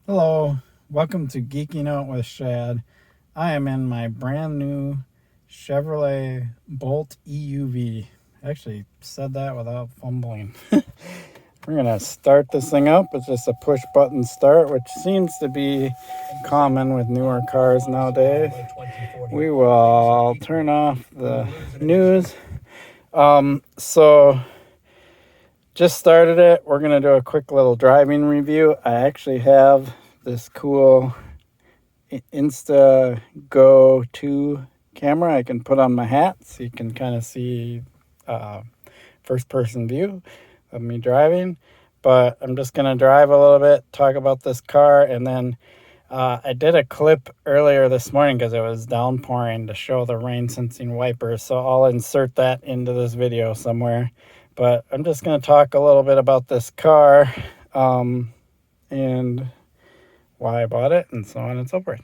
Hello, welcome to Geeking Out with Shad. I am in my brand new Chevrolet Bolt EUV. Actually said that without fumbling. We're gonna start this thing up. It's just a push button start, which seems to be common with newer cars nowadays. We will turn off the news. So just started it. We're gonna do a quick little driving review. I actually have this cool Insta Go 2 camera I can put on my hat so you can kind of see first person view of me driving. But I'm just going to drive a little bit, talk about this car, and then I did a clip earlier this morning because it was downpouring to show the rain sensing wipers, so I'll insert that into this video somewhere. But I'm just going to talk a little bit about this car and why I bought it and so on and so forth.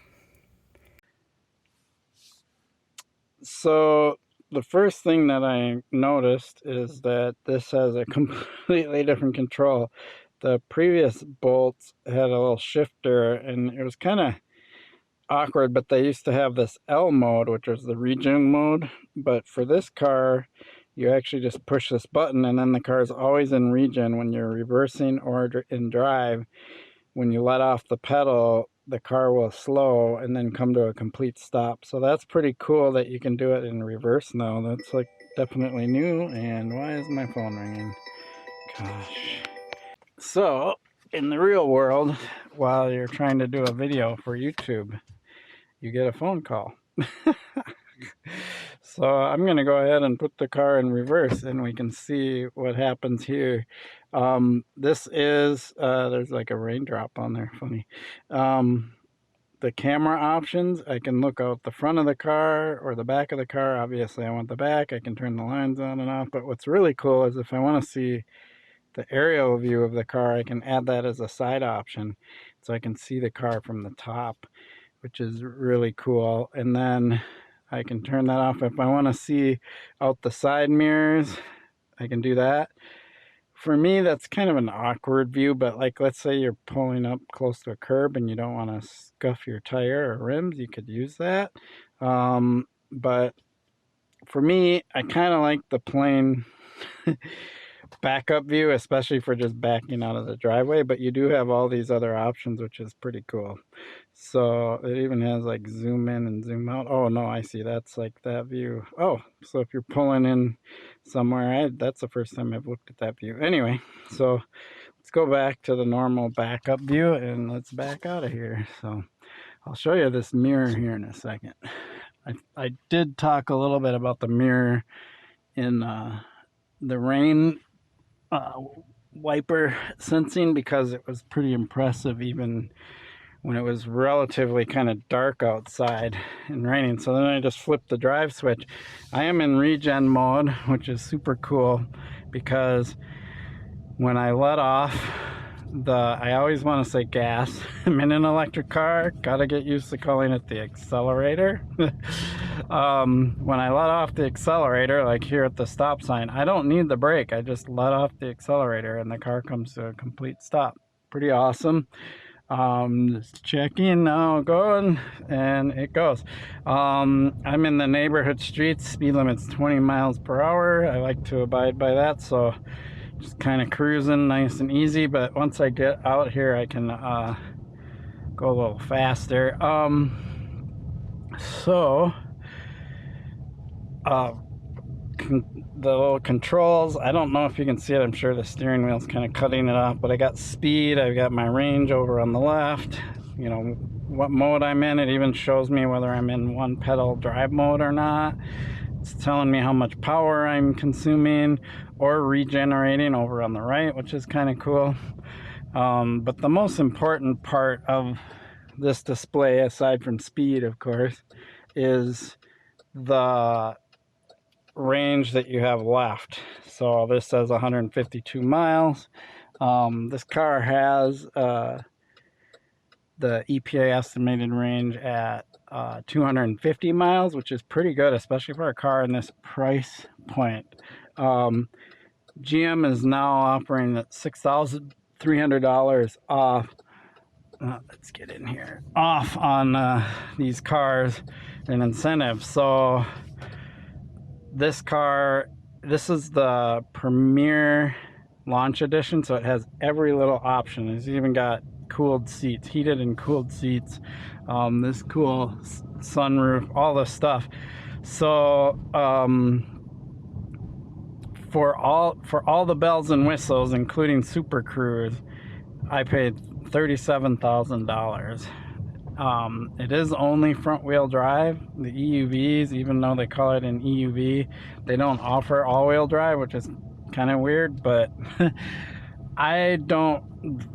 So the first thing that I noticed is that this has a completely different control. The previous Bolts had a little shifter and it was kind of awkward, but they used to have this L mode, which was the Regen mode. But for this car, you actually just push this button and then the car is always in Regen when you're reversing or in drive. When you let off the pedal, the car will slow and then come to a complete stop. So that's pretty cool that you can do it in reverse now. That's like definitely new. And why is my phone ringing? Gosh. So in the real world, while you're trying to do a video for YouTube, you get a phone call. So I'm going to go ahead and put the car in reverse and we can see what happens here. This is, there's like a raindrop on there, funny. The camera options, I can look out the front of the car or the back of the car. Obviously I want the back. I can turn the lines on and off. But what's really cool is if I want to see the aerial view of the car, I can add that as a side option. So I can see the car from the top, which is really cool. And then I can turn that off. If I want to see out the side mirrors, I can do that. For me, that's kind of an awkward view, but like let's say you're pulling up close to a curb and you don't want to scuff your tire or rims, you could use that. But for me, I kind of like the plain backup view, especially for just backing out of the driveway, but you do have all these other options, which is pretty cool. So it even has like zoom in and zoom out. Oh no, I see, that's like that view. Oh, so if you're pulling in somewhere, that's the first time I've looked at that view. Anyway, so let's go back to the normal backup view and let's back out of here. So I'll show you this mirror here in a second. I did talk a little bit about the mirror in the rain wiper sensing because it was pretty impressive even when it was relatively kind of dark outside and raining. So then I just flipped the drive switch. I am in Regen mode, which is super cool because when I let off I always want to say gas. I'm in an electric car, gotta get used to calling it the accelerator. When I let off the accelerator, like here at the stop sign, I don't need the brake. I just let off the accelerator and the car comes to a complete stop. Pretty awesome. Just checking now, going, and it goes. I'm in the neighborhood streets. Speed limit's 20 miles per hour. I like to abide by that, so just kind of cruising nice and easy. But once I get out here, I can go a little faster. The little controls, I don't know if you can see it. I'm sure the steering wheel's kind of cutting it off, but I got speed, I've got my range over on the left, you know what mode I'm in. It even shows me whether I'm in one pedal drive mode or not. It's telling me how much power I'm consuming or regenerating over on the right, which is kind of cool. But the most important part of this display, aside from speed of course, is the range that you have left. So this says 152 miles. This car has the EPA estimated range at 250 miles, which is pretty good, especially for a car in this price point. GM is now offering $6,300 off let's get in here, off on these cars and incentives. So this car, this is the Premier Launch Edition, so it has every little option. It's even got cooled seats, heated and cooled seats, this cool sunroof, all this stuff. So for all the bells and whistles, including Super Cruise, I paid $37,000. It is only front wheel drive. The EUVs, even though they call it an EUV, they don't offer all wheel drive, which is kind of weird, but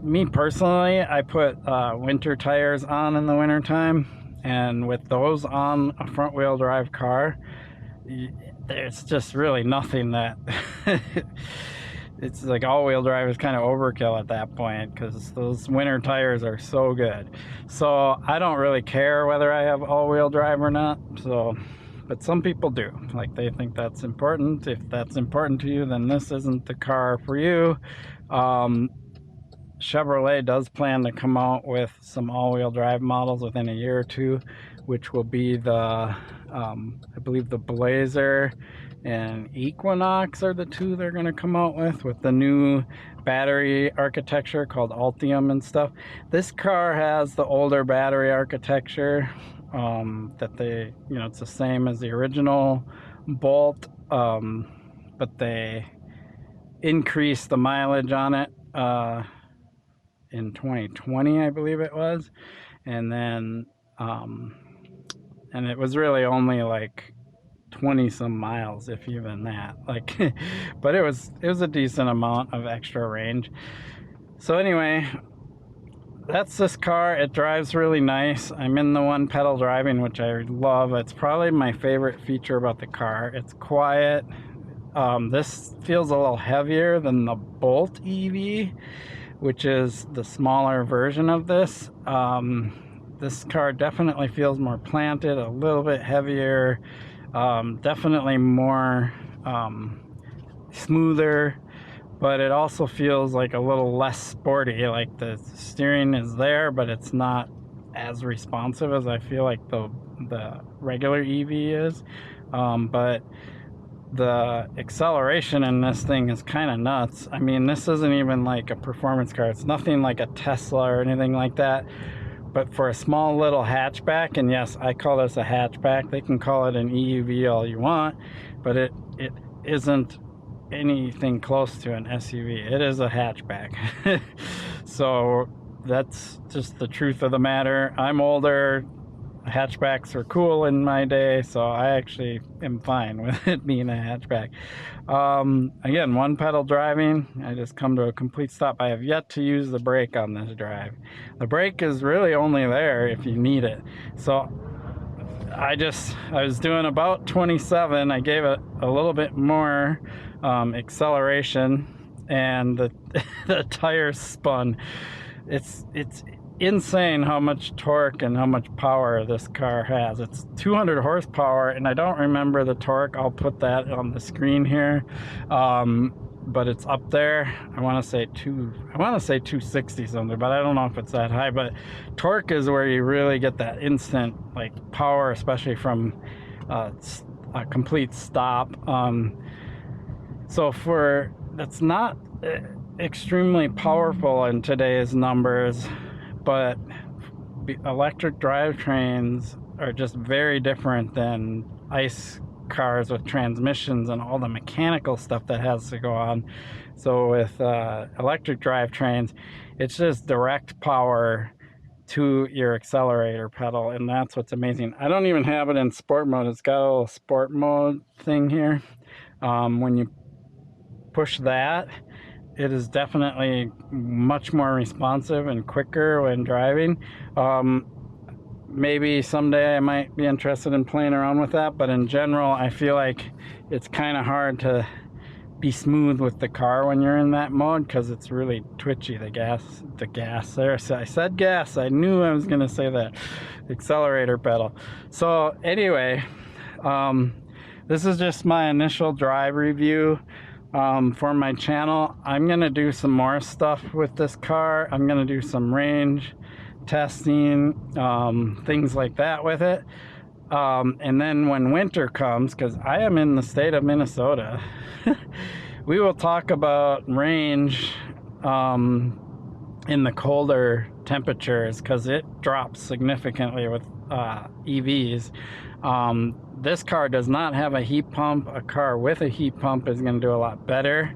me personally, I put winter tires on in the winter time, and with those on a front wheel drive car, there's just really nothing that it's like all-wheel drive is kind of overkill at that point, because those winter tires are so good. So I don't really care whether I have all-wheel drive or not, so, but some people do. Like, they think that's important. If that's important to you, then this isn't the car for you. Chevrolet does plan to come out with some all-wheel drive models within a year or two, which will be the I believe the Blazer and Equinox are the two they're going to come out with the new battery architecture called Ultium and stuff. This car has the older battery architecture that they, you know, it's the same as the original Bolt, but they increased the mileage on it in 2020, I believe it was, and then and it was really only like 20 some miles, if even that, like but it was a decent amount of extra range. So anyway, that's this car. It drives really nice. I'm in the one pedal driving, which I love. It's probably my favorite feature about the car. It's quiet. This feels a little heavier than the Bolt EUV, which is the smaller version of this. This car definitely feels more planted, a little bit heavier, definitely more smoother, but it also feels like a little less sporty. Like, the steering is there, but it's not as responsive as I feel like the regular EV is. But the acceleration in this thing is kind of nuts. I mean, this isn't even like a performance car. It's nothing like a Tesla or anything like that. But for a small little hatchback, and yes, I call this a hatchback. They can call it an EUV all you want, but it isn't anything close to an SUV. It is a hatchback. So that's just the truth of the matter. I'm older. Hatchbacks were cool in my day, so I actually am fine with it being a hatchback. Again, one pedal driving. I just come to a complete stop. I have yet to use the brake on this drive. The brake is really only there if you need it. So I was doing about 27. I gave it a little bit more acceleration, and the tires spun. It's insane how much torque and how much power this car has. It's 200 horsepower, and I don't remember the torque. I'll put that on the screen here, but it's up there. I want to say 260 something, but I don't know if it's that high. But torque is where you really get that instant like power, especially from a complete stop. So that's not extremely powerful in today's numbers, but electric drivetrains are just very different than ICE cars with transmissions and all the mechanical stuff that has to go on. So with electric drivetrains, it's just direct power to your accelerator pedal, and that's what's amazing. I don't even have it in sport mode. It's got a little sport mode thing here. When you push that, it is definitely much more responsive and quicker when driving. Maybe someday I might be interested in playing around with that, but in general, I feel like it's kind of hard to be smooth with the car when you're in that mode, because it's really twitchy. The gas there. So I said gas. I knew I was going to say that. Accelerator pedal. So anyway, this is just my initial drive review. For my channel. I'm gonna do some more stuff with this car. I'm gonna do some range testing, things like that with it. And then when winter comes, because I am in the state of Minnesota, we will talk about range in the colder temperatures, because it drops significantly with EVs. This car does not have a heat pump. A car with a heat pump is going to do a lot better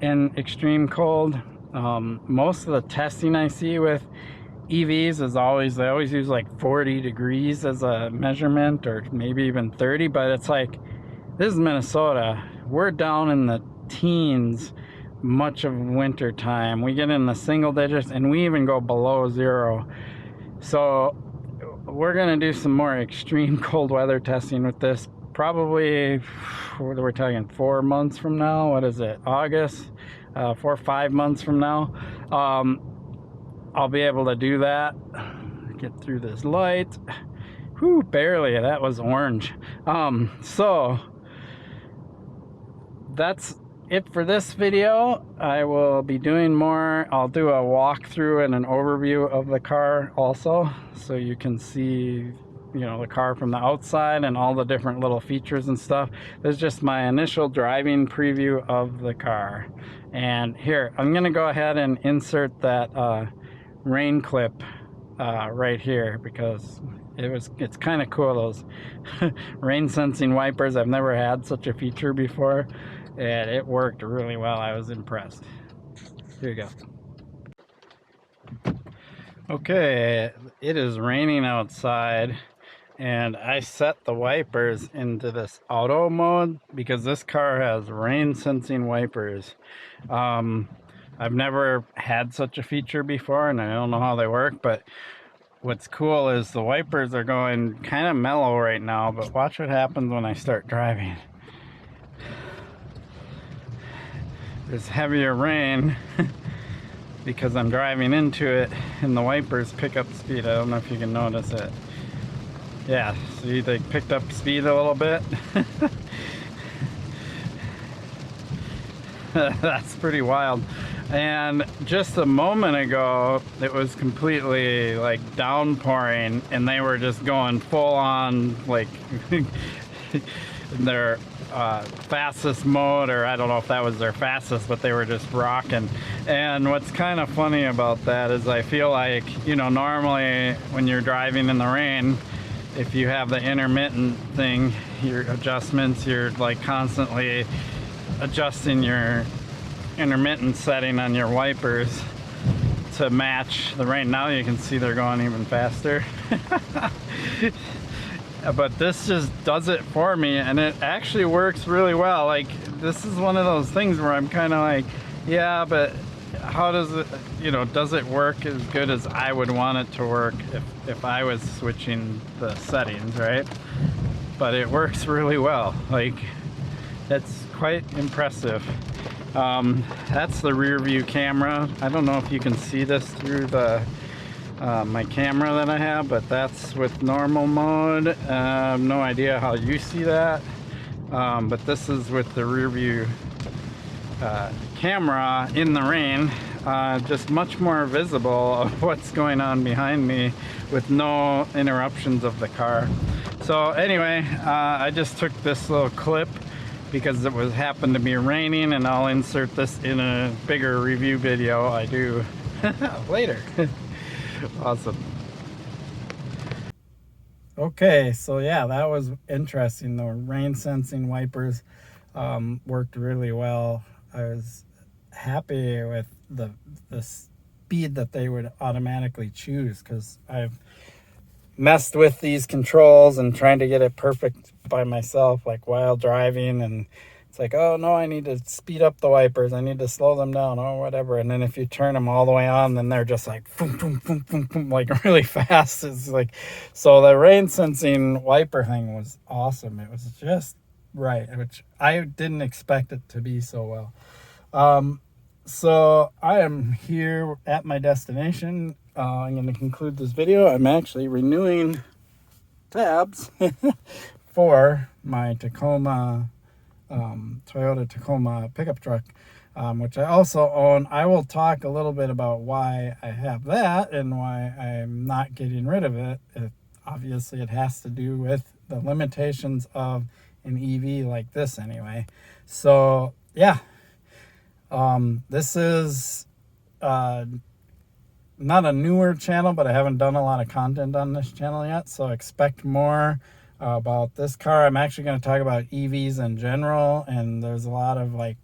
in extreme cold. Most of the testing I see with EVs is always, they always use like 40 degrees as a measurement, or maybe even 30, but it's like, this is Minnesota. We're down in the teens much of winter time. We get in the single digits, and we even go below 0. So we're gonna do some more extreme cold weather testing with this, probably, we're talking 4 months from now. What is it, August? 4 or 5 months from now. I'll be able to do that. Get through this light. Whew, barely. That was orange. So that's it for this video. I will be doing more. I'll do a walkthrough and an overview of the car also, so you can see, you know, the car from the outside and all the different little features and stuff. This is just my initial driving preview of the car. And here, I'm gonna go ahead and insert that rain clip right here, because it's kind of cool, those rain sensing wipers. I've never had such a feature before, and it worked really well. I was impressed. Here you go. Okay, it is raining outside, and I set the wipers into this auto mode because this car has rain sensing wipers. I've never had such a feature before, and I don't know how they work, but what's cool is the wipers are going kind of mellow right now, but watch what happens when I start driving. There's heavier rain because I'm driving into it, and the wipers pick up speed. I don't know if you can notice it. Yeah, see, they picked up speed a little bit. That's pretty wild. And just a moment ago, it was completely like downpouring, and they were just going full on, like their fastest mode, or I don't know if that was their fastest, but they were just rocking. And what's kind of funny about that is I feel like, you know, normally when you're driving in the rain, if you have the intermittent thing, your adjustments, you're like constantly adjusting your intermittent setting on your wipers to match the rain. Now you can see they're going even faster. But this just does it for me, and it actually works really well. Like, this is one of those things where I'm kind of like, yeah, but how does it, you know, does it work as good as I would want it to work if I was switching the settings, right? But it works really well. Like, that's quite impressive. That's the rear view camera. I don't know if you can see this through the my camera that I have, but that's with normal mode. No idea how you see that, but this is with the rear view camera in the rain. Just much more visible of what's going on behind me with no interruptions of the car. So anyway, I just took this little clip because it happened to be raining, and I'll insert this in a bigger review video I do later. Awesome. Okay, so yeah, that was interesting. The rain sensing wipers worked really well. I was happy with the speed that they would automatically choose, because I've messed with these controls and trying to get it perfect by myself, like while driving, and it's like, oh no, I need to speed up the wipers, I need to slow them down, or whatever. And then if you turn them all the way on, then they're just like boom, boom, boom, boom, boom, like really fast. It's like, so the rain sensing wiper thing was awesome. It was just right, which I didn't expect it to be so well. So I am here at my destination. I'm going to conclude this video. I'm actually renewing tabs for my Tacoma, Toyota Tacoma pickup truck. which I also own. I will talk a little bit about why I have that and why I'm not getting rid of it. Obviously, it has to do with the limitations of an EV like this anyway. So yeah, this is not a newer channel, but I haven't done a lot of content on this channel yet, so expect more about this car. I'm actually going to talk about EVs in general, and there's a lot of like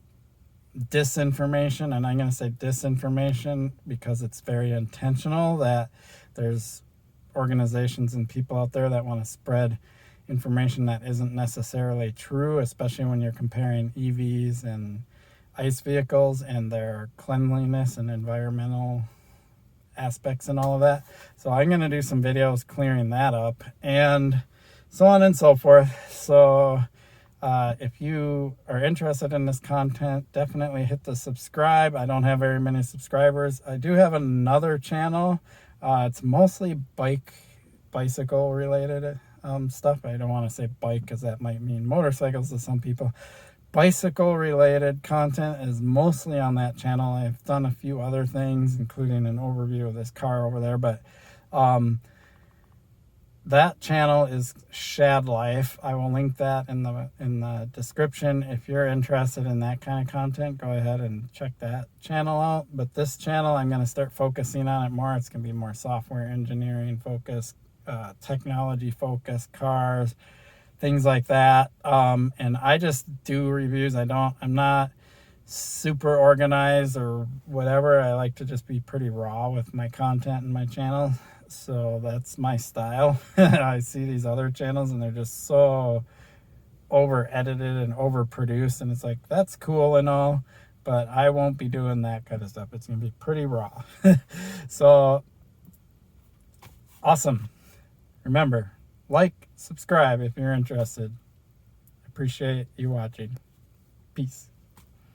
disinformation, and I'm going to say disinformation because it's very intentional, that there's organizations and people out there that want to spread information that isn't necessarily true, especially when you're comparing EVs and ICE vehicles and their cleanliness and environmental aspects and all of that. So I'm going to do some videos clearing that up and so on and so forth. So if you are interested in this content, definitely hit the subscribe. I don't have very many subscribers. I do have another channel. It's mostly bicycle related stuff. I don't want to say bike because that might mean motorcycles to some people. Bicycle related content is mostly on that channel. I've done a few other things, including an overview of this car over there, but that channel is Shad Life. I will link that in the description. If you're interested in that kind of content, go ahead and check that channel out. But this channel, I'm going to start focusing on it more. It's going to be more software engineering focused, technology focused, cars, things like that. And I just do reviews. I'm not super organized or whatever. I like to just be pretty raw with my content in my channel. So that's my style. I see these other channels and they're just so over edited and overproduced, and it's like, that's cool and all, but I won't be doing that kind of stuff. It's gonna be pretty raw. So awesome. Remember, like, subscribe if you're interested. Appreciate you watching. Peace.